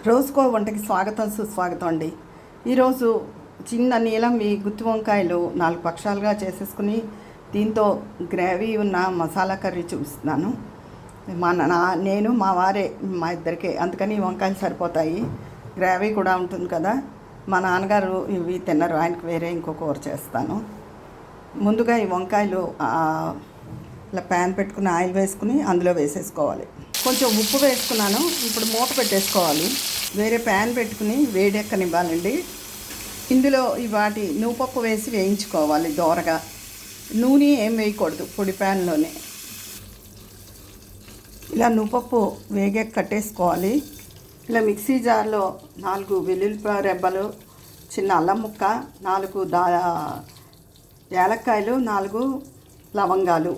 రోజుకో వంటకి స్వాగతం సుస్వాగతం అండి. ఈరోజు చిన్న నీలంవి గుత్తి వంకాయలు 4 పక్షాలుగా చేసేసుకుని దీంతో గ్రేవీ ఉన్న మసాలా కర్రీ చూపిస్తున్నాను. నేను మా వారే మా ఇద్దరికే, అందుకని వంకాయలు సరిపోతాయి. గ్రేవీ కూడా ఉంటుంది కదా. మా నాన్నగారు ఇవి తిన్నారు, ఆయనకు వేరే ఇంకో కూర చేస్తాను. ముందుగా ఈ వంకాయలు ఇలా ప్యాన్ పెట్టుకుని ఆయిల్ వేసుకుని అందులో వేసేసుకోవాలి. కొంచెం ఉప్పు వేసుకున్నాను. ఇప్పుడు మూత పెట్టేసుకోవాలి. వేరే ప్యాన్ పెట్టుకుని వేడెక్కనివ్వాలండి. ఇందులో వాటి నువ్వుపప్పు వేసి వేయించుకోవాలి దోరగా. నూనె ఏం వేయకూడదు, పొడి ప్యాన్లోనే. ఇలా నువ్వుపప్పు వేగే కట్టేసుకోవాలి. ఇలా మిక్సీ జార్లో 4 వెల్లుల్లిపాయ రెబ్బలు, చిన్న అల్లం ముక్క, 4 యాలక్కాయలు, 4 లవంగాలు.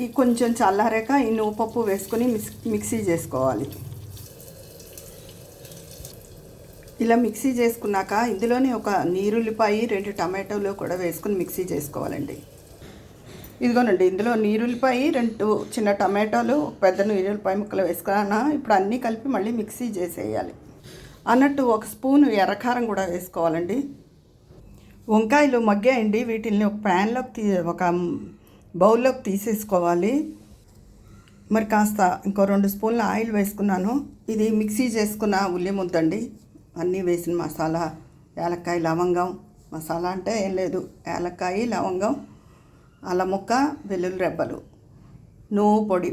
ఈ కొంచెం చల్లారాక ఈ నువ్వుపప్పు వేసుకొని మిక్సీ చేసుకోవాలి. ఇలా మిక్సీ చేసుకున్నాక ఇందులోనే ఒక నీరుల్లిపాయ, 2 టమాటోలు కూడా వేసుకుని మిక్సీ చేసుకోవాలండి. ఇదిగోనండి, ఇందులో నీరుల్లిపాయ, 2 చిన్న టమాటోలు, పెద్ద నీరుల్లిపాయ ముక్కలు వేసుకున్నా. ఇప్పుడు అన్నీ కలిపి మళ్ళీ మిక్సీ చేసేయాలి. అన్నట్టు 1 స్పూను ఎర్రకారం కూడా వేసుకోవాలండి. వంకాయలు మగ్గాయండి. వీటిని ఒక ప్యాన్లోకి ఒక బౌల్లోకి తీసేసుకోవాలి. మరి కాస్త ఇంకో 2 స్పూన్ల ఆయిల్ వేసుకున్నాను. ఇది మిక్సీ చేసుకున్న ఉల్లి ముద్దండి. అన్నీ వేసిన మసాలా, యాలక్కాయ, లవంగం. మసాలా అంటే ఏం లేదు, యాలక్కాయ, లవంగం, అల్లం ముక్క, వెల్లుల్లి రెబ్బలు, నువ్వు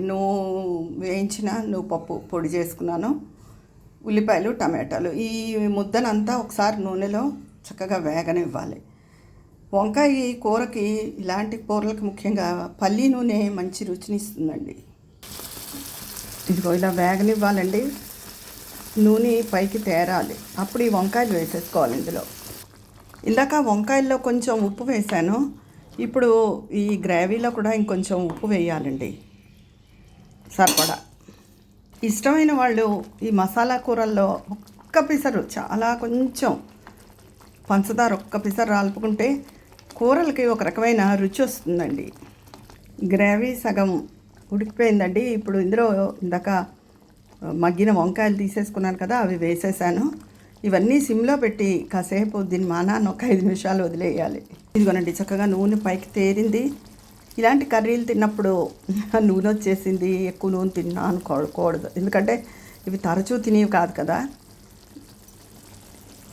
వేయించిన నువ్వుపప్పు పొడి చేసుకున్నాను, ఉల్లిపాయలు, టమాటాలు. ఈ ముద్దనంతా ఒకసారి నూనెలో చక్కగా వేగనివ్వాలి. వంకాయ కూరకి, ఇలాంటి కూరలకు ముఖ్యంగా పల్లి నూనె మంచి రుచినిస్తుందండి. ఇదిగో ఇలా వేగనివ్వాలండి. నూనె పైకి తేరాలి. అప్పుడు ఈ వంకాయలు వేసేసుకోవాలి ఇందులో. ఇందాక వంకాయల్లో కొంచెం ఉప్పు వేసాను. ఇప్పుడు ఈ గ్రేవీలో కూడా ఇంకొంచెం ఉప్పు వేయాలండి, సరిపడా. ఇష్టమైన వాళ్ళు ఈ మసాలా కూరల్లో ఒక్క పిసరు, చాలా కొంచెం పంచదార ఒక్క పిసరు రాలుపుకుంటే కూరలకి ఒక రకమైన రుచి వస్తుందండి. గ్రేవీ సగం ఉడికిపోయిందండి. ఇప్పుడు ఇందులో ఇందాక మగ్గిన వంకాయలు తీసేసుకున్నాను కదా, అవి వేసేసాను. ఇవన్నీ సిమ్లో పెట్టి కాసేపు దీని మానాన్ని ఒక 5 నిమిషాలు వదిలేయాలి. ఇదిగోనండి, చక్కగా నూనె పైకి తేరింది. ఇలాంటి కర్రీలు తిన్నప్పుడు నూనె వచ్చేసింది, ఎక్కువ నూనె తిన్నా అనుకోకూడదు, ఎందుకంటే ఇవి తరచూ తినేవి కాదు కదా.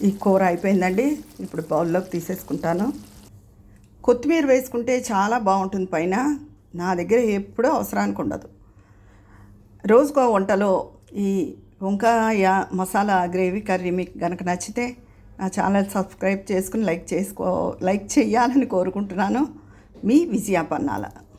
ఈ కూర అయిపోయిందండి. ఇప్పుడు బౌల్లోకి తీసేసుకుంటాను. కొత్తిమీర వేసుకుంటే చాలా బాగుంటుంది పైన. నా దగ్గర ఎప్పుడూ అవసరానికి ఉండదు. రోజుకో వంటలో ఈ వంకాయ మసాలా గ్రేవీ కర్రీ మీకు కనుక నచ్చితే నా ఛానల్ సబ్స్క్రైబ్ చేసుకుని లైక్ చేయాలని కోరుకుంటున్నాను. మీ విజయ పన్నాల.